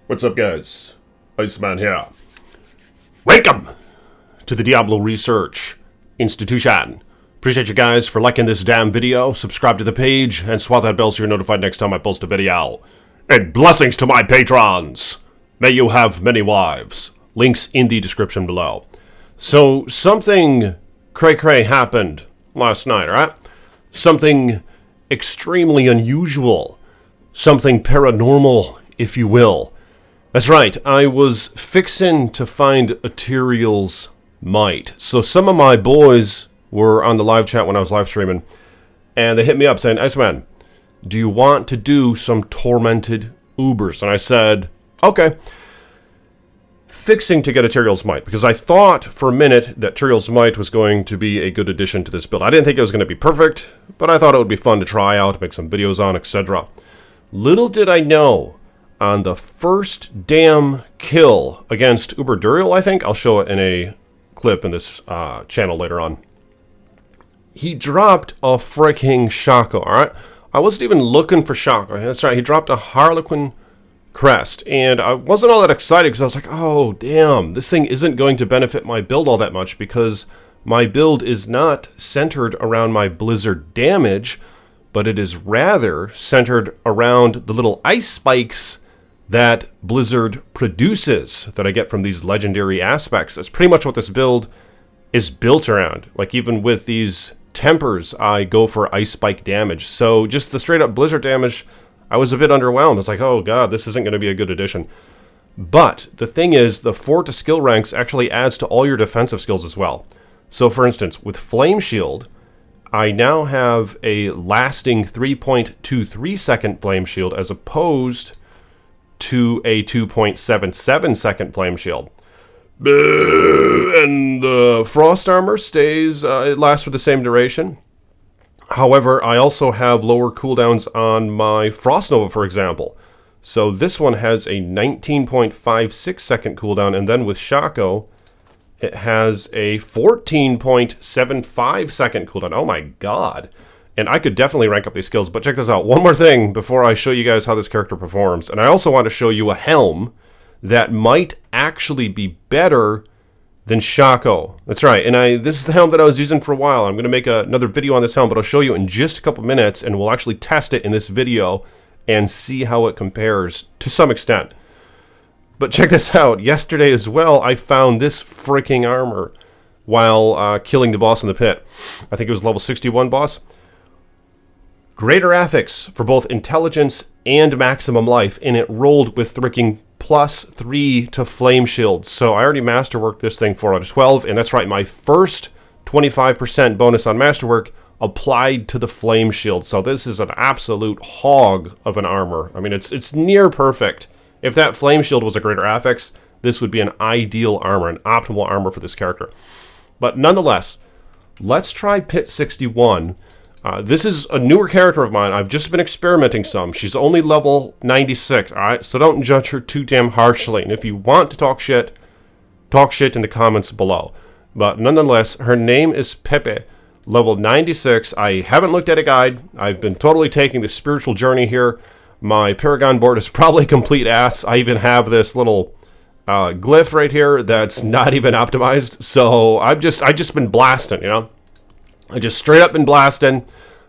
What's up, guys? Iceman here. Welcome to the Diablo Research Institution. Appreciate you guys for liking this damn video. Subscribe to the page and swat that bell so you're notified next time I post a video. And blessings to my patrons. May you have many wives. Links in the description below. So, something cray-cray happened last night, alright? Something extremely unusual. Something paranormal, if you will. That's right, I was fixin' to find Ethereal's might. So some of my boys were on the live chat when I was live streaming, and they hit me up saying, Iceman, do you want to do some tormented Ubers? And I said, okay. Fixing to get Ethereal's might, because I thought for a minute that Ethereal's might was going to be a good addition to this build. I didn't think it was going to be perfect, but I thought it would be fun to try out, make some videos on, etc. Little did I know, on the first damn kill against Uber Duriel, I think, I'll show it in a clip in this channel later on, he dropped a freaking SHAKO, alright? I wasn't even looking for SHAKO. That's right, he dropped a Harlequin crest, and I wasn't all that excited because I was like, oh, damn, this thing isn't going to benefit my build all that much because my build is not centered around my blizzard damage, but it is rather centered around the little ice spikes that Blizzard produces that I get from these legendary aspects. That's pretty much what this build is built around. Like, even with these tempers, I go for ice spike damage. So just the straight up Blizzard damage, I was a bit underwhelmed. It's like, oh god, this isn't going to be a good addition. But the thing is, the 4 to skill ranks actually adds to all your defensive skills as well. So for instance, with Flame Shield, I now have a lasting 3.23 second Flame Shield as opposed to a 2.77 second Flame Shield. And the Frost Armor stays, it lasts for the same duration. However, I also have lower cooldowns on my Frost Nova, for example. So this one has a 19.56 second cooldown, and then with SHAKO, it has a 14.75 second cooldown. Oh my god. And I could definitely rank up these skills, but check this out. One more thing before I show you guys how this character performs. And I also want to show you a Helm that might actually be better than SHAKO. That's right, and this is the helm that I was using for a while. I'm going to make another video on this helm, but I'll show you in just a couple minutes, and we'll actually test it in this video and see how it compares to some extent. But check this out. Yesterday as well, I found this freaking armor while killing the boss in the pit. I think it was level 61 boss. Greater affix for both intelligence and maximum life, and it rolled with freaking +3 to flame shields. So I already masterworked this thing 4 out of 12, and that's right, my first 25% bonus on masterwork applied to the flame shield. So this is an absolute hog of an armor. I mean, it's near perfect. If that flame shield was a greater affix, this would be an ideal armor, an optimal armor for this character. But nonetheless, let's try Pit 61. This is a newer character of mine. I've just been experimenting some. She's only level 96, alright? So don't judge her too damn harshly. And if you want to talk shit in the comments below. But nonetheless, her name is Pepe, level 96. I haven't looked at a guide. I've been totally taking the spiritual journey here. My Paragon board is probably complete ass. I even have this little glyph right here that's not even optimized. So I've just been blasting, you know? I just straight up been blasting,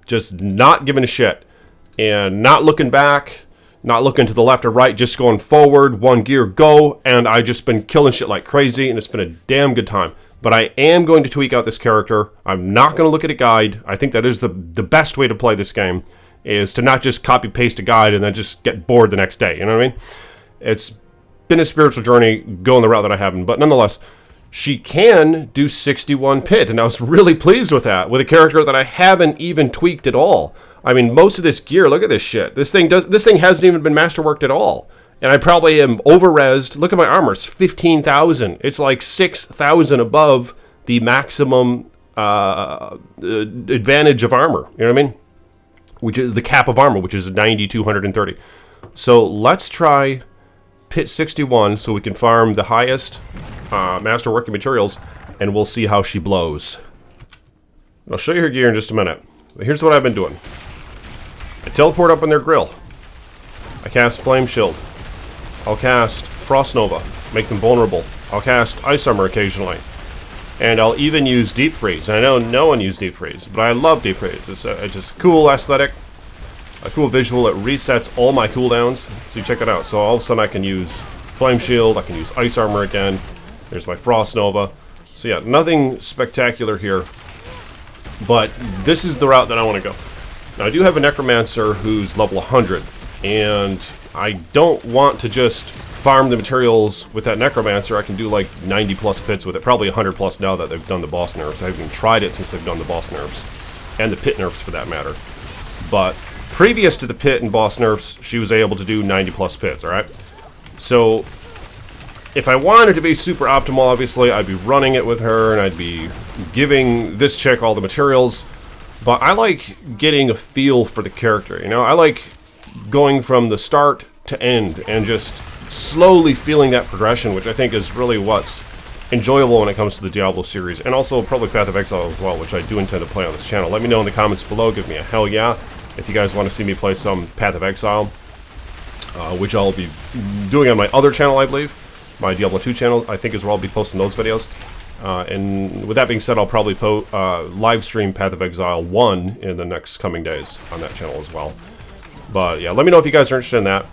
just not giving a shit, and not looking back, not looking to the left or right, just going forward, one gear, go, and I just been killing shit like crazy, and it's been a damn good time. But I am going to tweak out this character. I'm not going to look at a guide. I think that is the best way to play this game, is to not just copy-paste a guide and then just get bored the next day, you know what I mean? It's been a spiritual journey going the route that I haven't, but nonetheless, she can do 61 pit, and I was really pleased with that, with a character that I haven't even tweaked at all. I mean, most of this gear, look at this shit. This thing hasn't even been masterworked at all. And I probably am over-resed. Look at my armor, it's 15,000. It's like 6,000 above the maximum advantage of armor, you know what I mean? Which is the cap of armor, which is 9,230. So let's try Pit 61 so we can farm the highest masterworking materials, and we'll see how she blows. I'll show you her gear in just a minute. But here's what I've been doing. I teleport up on their grill. I cast Flame Shield. I'll cast Frost Nova, make them vulnerable. I'll cast Ice Armor occasionally. And I'll even use Deep Freeze. And I know no one used Deep Freeze, but I love Deep Freeze. It's just cool aesthetic, a cool visual. It resets all my cooldowns. So you check it out. So all of a sudden I can use Flame Shield, I can use Ice Armor again. There's my Frost Nova. So yeah, nothing spectacular here. But this is the route that I want to go. Now I do have a Necromancer who's level 100. And I don't want to just farm the materials with that Necromancer. I can do like 90 plus pits with it, probably 100 plus now that they've done the boss nerfs. I haven't even tried it since they've done the boss nerfs, and the pit nerfs for that matter. But previous to the pit and boss nerfs, she was able to do 90 plus pits, alright? So if I wanted to be super optimal, obviously I'd be running it with her, and I'd be giving this chick all the materials. But I like getting a feel for the character, you know? I like going from the start to end and just slowly feeling that progression, which I think is really what's enjoyable when it comes to the Diablo series, and also probably Path of Exile as well, which I do intend to play on this channel. Let me know in the comments below, give me a hell yeah if you guys want to see me play some Path of Exile, which I'll be doing on my other channel, I believe. My Diablo 2 channel, I think, is where I'll be posting those videos. And with that being said, I'll probably live stream Path of Exile 1 in the next coming days on that channel as well. But yeah, let me know if you guys are interested in that.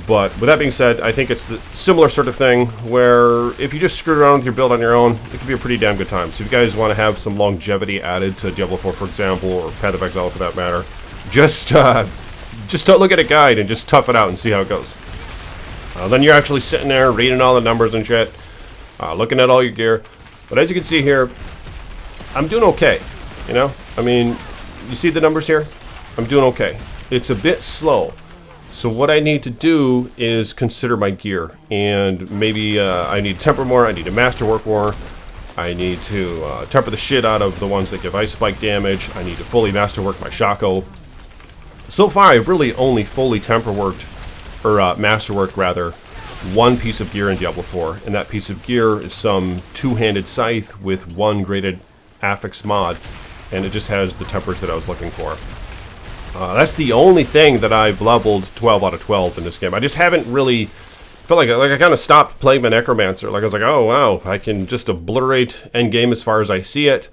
But with that being said, I think it's the similar sort of thing where if you just screw around with your build on your own, it can be a pretty damn good time. So if you guys want to have some longevity added to Diablo 4, for example, or Path of Exile for that matter, just don't look at a guide and just tough it out and see how it goes. Then you're actually sitting there reading all the numbers and shit, looking at all your gear. But as you can see here, I'm doing okay, you know? I mean, you see the numbers here? I'm doing okay. It's a bit slow. So what I need to do is consider my gear, and maybe I need to temper more, I need to masterwork more, I need to temper the shit out of the ones that give ice spike damage, I need to fully masterwork my SHAKO. So far I've really only fully temperworked, or masterworked rather, one piece of gear in Diablo 4, and that piece of gear is some two-handed scythe with one graded affix mod, and it just has the tempers that I was looking for. That's the only thing that I've leveled 12 out of 12 in this game. I just haven't really felt like I kind of stopped playing my Necromancer. Like I was like, oh wow, I can just obliterate endgame as far as I see it.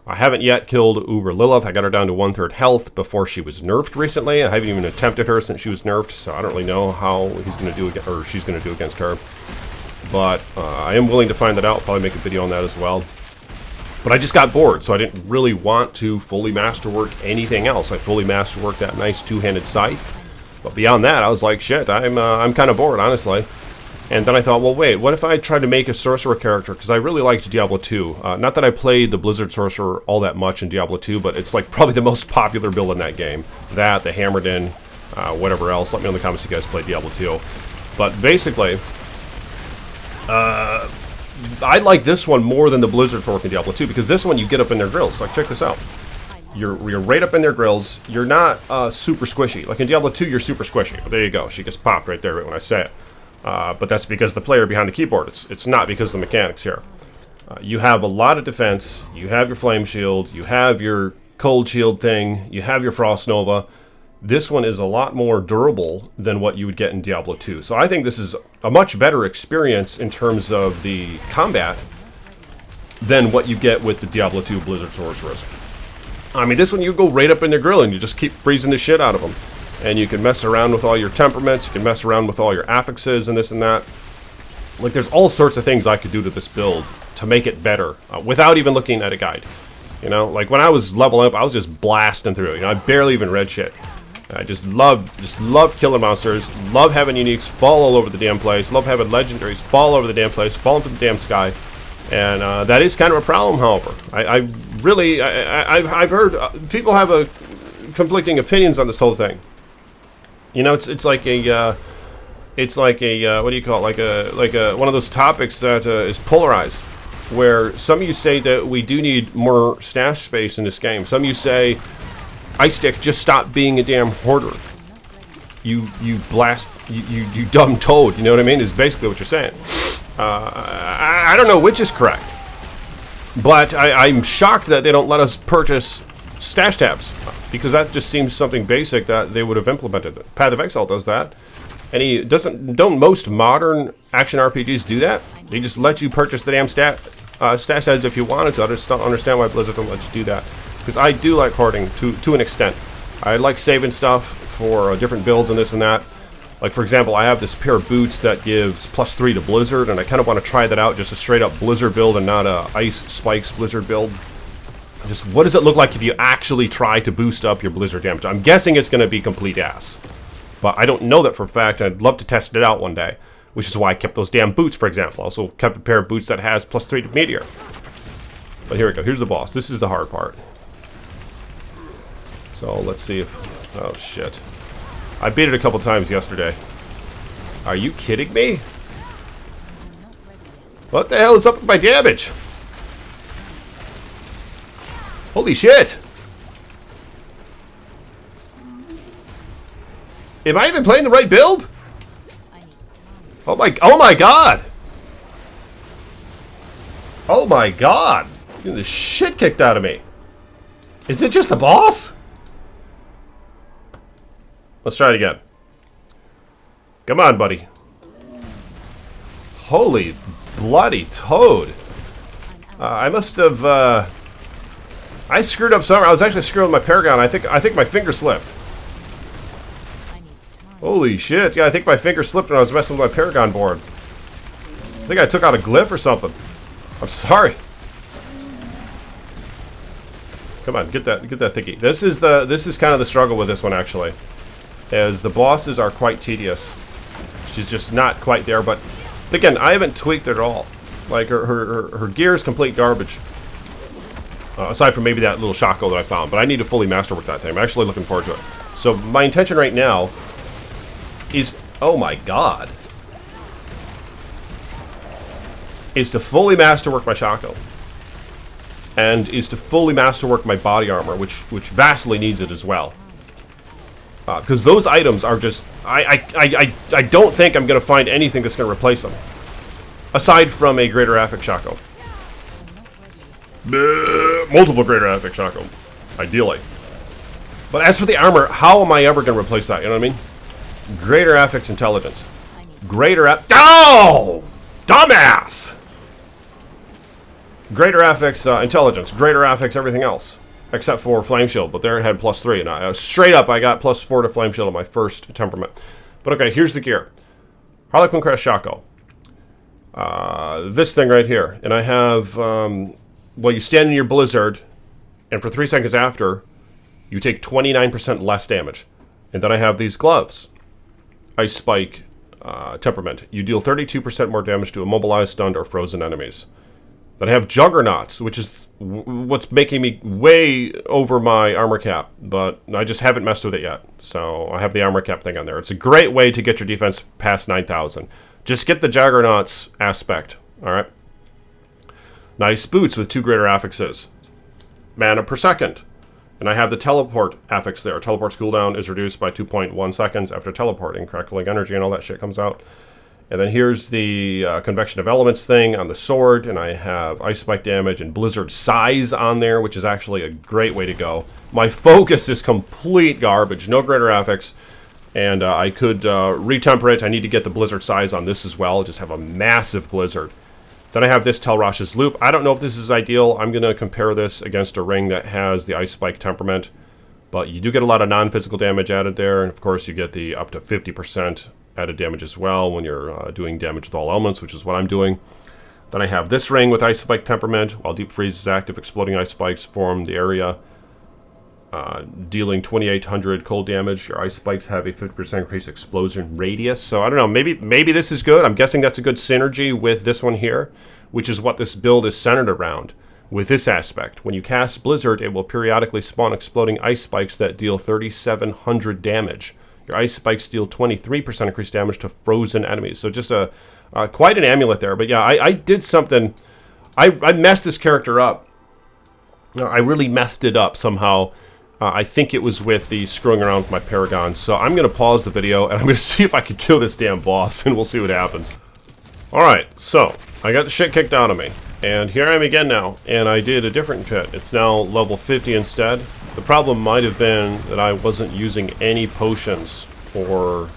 I haven't yet killed Uber Lilith. I got her down to 1/3 health before she was nerfed recently. I haven't even attempted her since she was nerfed, so I don't really know how he's going to do or she's going to do against her. But I am willing to find that out. I'll probably make a video on that as well. But I just got bored, so I didn't really want to fully masterwork anything else. I fully masterworked that nice two-handed scythe. But beyond that, I was like, shit, I'm kind of bored, honestly. And then I thought, well, wait, what if I tried to make a sorcerer character? Because I really liked Diablo 2. Not that I played the Blizzard sorcerer all that much in Diablo 2, but it's like probably the most popular build in that game. That, the Hammered In, whatever else. Let me know in the comments if you guys played Diablo 2. But basically, I like this one more than the Blizzard Sorcerer in Diablo 2, because this one you get up in their grills. Like, check this out. You're right up in their grills. You're not super squishy. Like in Diablo 2, you're super squishy. Well, there you go. She gets popped right there right when I say it. But that's because the player behind the keyboard. It's not because of the mechanics here. You have a lot of defense. You have your Flame Shield. You have your Cold Shield thing. You have your Frost Nova. This one is a lot more durable than what you would get in Diablo 2. So I think this is a much better experience in terms of the combat than what you get with the Diablo 2 Blizzard Sorceress. I mean, this one you go right up in their grill and you just keep freezing the shit out of them. And you can mess around with all your temperaments, you can mess around with all your affixes and this and that. Like, there's all sorts of things I could do to this build to make it better without even looking at a guide. You know, like when I was leveling up, I was just blasting through. You know, I barely even read shit. I just love killing monsters, love having uniques fall all over the damn place, love having legendaries fall over the damn place, fall into the damn sky. And that is kind of a problem, however. I've heard people have conflicting opinions on this whole thing. You know, it's like a what do you call it? Like a one of those topics that is polarized, where some of you say that we do need more stash space in this game. Some of you say, Ice Stick, just stop being a damn hoarder. You dumb toad. You know what I mean? Is basically what you're saying. I don't know which is correct, but I'm shocked that they don't let us purchase stash tabs, because that just seems something basic that they would have implemented. Path of Exile does that. Don't most modern action RPGs do that? They just let you purchase the damn stash heads if you wanted to. I just don't understand why Blizzard don't let you do that. Because I do like hoarding to an extent. I like saving stuff for different builds and this and that. Like, for example, I have this pair of boots that gives +3 to Blizzard, and I kind of want to try that out, just a straight-up Blizzard build and not a Ice Spikes Blizzard build. Just what does it look like if you actually try to boost up your Blizzard damage? I'm guessing it's going to be complete ass. But I don't know that for a fact. I'd love to test it out one day, which is why I kept those damn boots, for example. I also kept a pair of boots that has +3 to Meteor. But here we go. Here's the boss. This is the hard part. So let's see if... Oh, shit. I beat it a couple times yesterday. Are you kidding me? What the hell is up with my damage? Holy shit! Am I even playing the right build? Oh my god! Oh my god! I'm getting the shit kicked out of me. Is it just the boss? Let's try it again. Come on, buddy. Holy bloody toad. I must have, I screwed up somewhere. I was actually screwing with my Paragon. I think my finger slipped. Holy shit. Yeah, I think my finger slipped when I was messing with my Paragon board. I think I took out a glyph or something. I'm sorry. Come on, get that thingy. This is kind of the struggle with this one, actually. As the bosses are quite tedious. She's just not quite there, but again, I haven't tweaked it at all. Like, her gear is complete garbage. Aside from maybe that little SHAKO that I found, but I need to fully masterwork that thing. I'm actually looking forward to it. So my intention right now is, oh my god, is to fully masterwork my SHAKO. And is to fully masterwork my body armor, which vastly needs it as well. Because those items are just... I don't think I'm going to find anything that's going to replace them. Aside from a greater affix SHAKO. Multiple greater affix SHAKO. Ideally. But as for the armor, how am I ever going to replace that? You know what I mean? Greater affix intelligence. Greater Oh! Dumbass! Greater affix intelligence. Greater affix everything else. Except for Flame Shield, but there it had +3, and I straight up I got +4 to Flame Shield on my first temperament. But okay, here's the gear. Harlequin Crest SHAKO. This thing right here. And I have, well, you stand in your Blizzard, and for 3 seconds after, you take 29% less damage. And then I have these gloves. Ice Spike temperament. You deal 32% more damage to immobilized, stunned, or frozen enemies. Then I have Juggernauts, which is what's making me way over my armor cap, but I just haven't messed with it yet. So I have the armor cap thing on there. It's a great way to get your defense past 9,000. Just get the Juggernauts aspect, alright? Nice boots with 2 greater affixes. Mana per second. And I have the teleport affix there. Teleport's cooldown is reduced by 2.1 seconds after teleporting. Crackling energy and all that shit comes out. And then here's the Convection of Elements thing on the sword, and I have Ice Spike damage and Blizzard size on there, which is actually a great way to go. My focus is complete garbage, no greater affix, and I could retemper it. I need to get the Blizzard size on this as well, just have a massive Blizzard. Then I have this Telrash's Loop. I don't know if this is ideal. I'm going to compare this against a ring that has the Ice Spike temperament, but you do get a lot of non-physical damage added there, and of course you get the up to 50% added damage as well when you're doing damage with all elements, which is what I'm doing. Then I have this ring with Ice Spike temperament. While Deep Freeze is active, exploding ice spikes form the area, dealing 2,800 cold damage. Your ice spikes have a 50% increased explosion radius. So I don't know, maybe this is good. I'm guessing that's a good synergy with this one here, which is what this build is centered around. With this aspect, when you cast Blizzard, it will periodically spawn exploding ice spikes that deal 3,700 damage. Your ice spikes deal 23% increased damage to frozen enemies. So just quite an amulet there. But yeah, I did something. I messed this character up. I really messed it up somehow. I think it was with the screwing around with my Paragon. So I'm going to pause the video, and I'm going to see if I can kill this damn boss, and we'll see what happens. Alright, so I got the shit kicked out of me. And here I am again now, and I did a different pit. It's now level 50 instead. The problem might have been that I wasn't using any potions for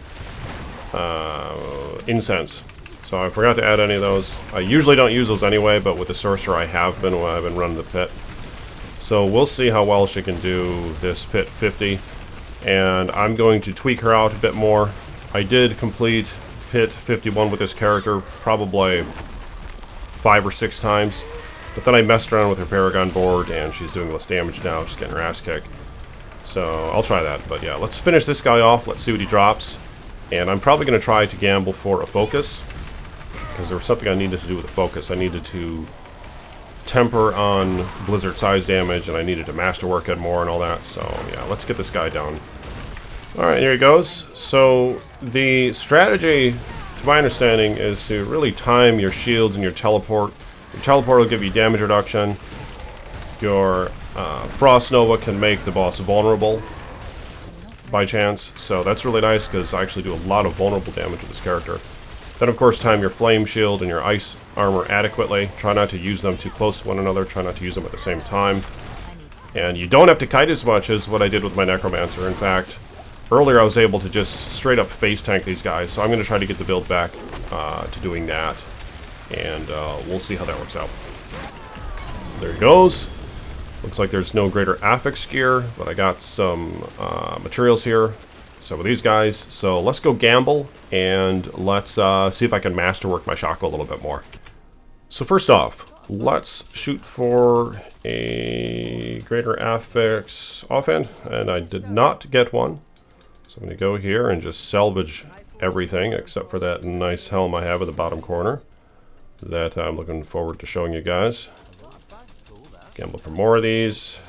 incense. So I forgot to add any of those. I usually don't use those anyway, but with the sorcerer I have been when I've been running the pit. So we'll see how well she can do this pit 50. And I'm going to tweak her out a bit more. I did complete pit 51 with this character probably 5 or 6 times. But then I messed around with her Paragon board and she's doing less damage now, just getting her ass kicked. So I'll try that. But yeah, let's finish this guy off. Let's see what he drops. And I'm probably going to try to gamble for a focus. Because there was something I needed to do with the focus. I needed to temper on blizzard size damage, and I needed to masterwork it more and all that. So yeah, let's get this guy down. Alright, here he goes. So the strategy, to my understanding, is to really time your shields and your teleport. Your teleport will give you damage reduction. Your Frost Nova can make the boss vulnerable by chance. So that's really nice because I actually do a lot of vulnerable damage with this character. Then, of course, time your flame shield and your ice armor adequately. Try not to use them too close to one another. Try not to use them at the same time. And you don't have to kite as much as what I did with my necromancer. In fact, earlier I was able to just straight up face tank these guys. So I'm going to try to get the build back to doing that. And we'll see how that works out. There he goes. Looks like there's no greater affix gear, but I got some materials here. So with these guys, so let's go gamble and let's see if I can masterwork my SHAKO a little bit more. So first off, let's shoot for a greater affix offhand, and I did not get one. So I'm going to go here and just salvage everything except for that nice helm I have at the bottom corner that I'm looking forward to showing you guys. Gamble for more of these.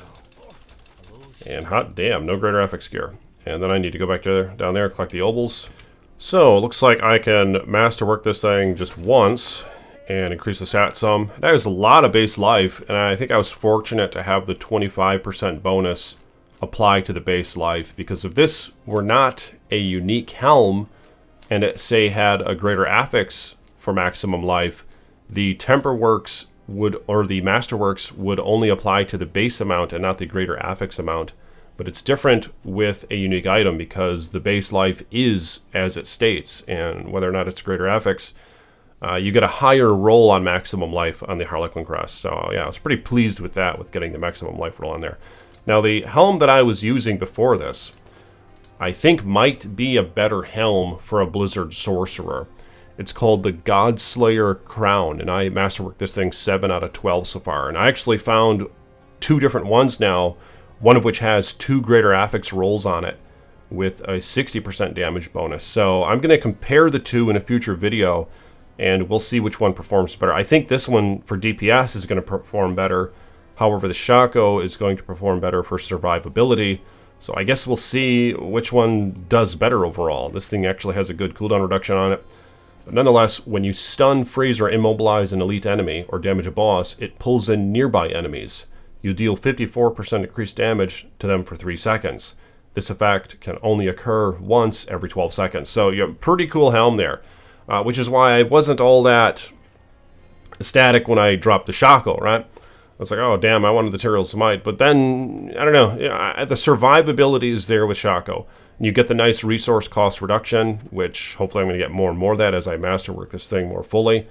And hot damn, no greater affix gear. And then I need to go back down there, collect the obols. So, it looks like I can masterwork this thing just once and increase the stat some. That is a lot of base life, and I think I was fortunate to have the 25% bonus apply to the base life, because if this were not a unique helm, and it, say, had a greater affix for maximum life, the Temperworks would, or the Masterworks would only apply to the base amount and not the greater affix amount. But it's different with a unique item because the base life is as it states, and whether or not it's greater affix, you get a higher roll on maximum life on the Harlequin Crest. So yeah, I was pretty pleased with that, with getting the maximum life roll on there. Now the helm that I was using before this, I think might be a better helm for a Blizzard Sorcerer. It's called the Godslayer Crown, and I masterworked this thing 7 out of 12 so far. And I actually found 2 different ones now, one of which has 2 greater affix rolls on it with a 60% damage bonus. So I'm going to compare the 2 in a future video, and we'll see which one performs better. I think this one for DPS is going to perform better. However, the SHAKO is going to perform better for survivability. So I guess we'll see which one does better overall. This thing actually has a good cooldown reduction on it. But nonetheless, when you stun, freeze, or immobilize an elite enemy or damage a boss, it pulls in nearby enemies. You deal 54% increased damage to them for 3 seconds. This effect can only occur once every 12 seconds. So you have a pretty cool helm there, which is why I wasn't all that ecstatic when I dropped the SHAKO, right? I was like, oh, damn, I wanted the Tyrael's Might. But then, I don't know, the survivability is there with SHAKO. And you get the nice resource cost reduction, which hopefully I'm going to get more and more of that as I masterwork this thing more fully.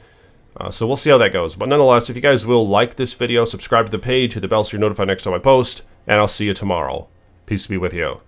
So we'll see how that goes. But nonetheless, if you guys will like this video, subscribe to the page, hit the bell so you're notified next time I post, and I'll see you tomorrow. Peace be with you.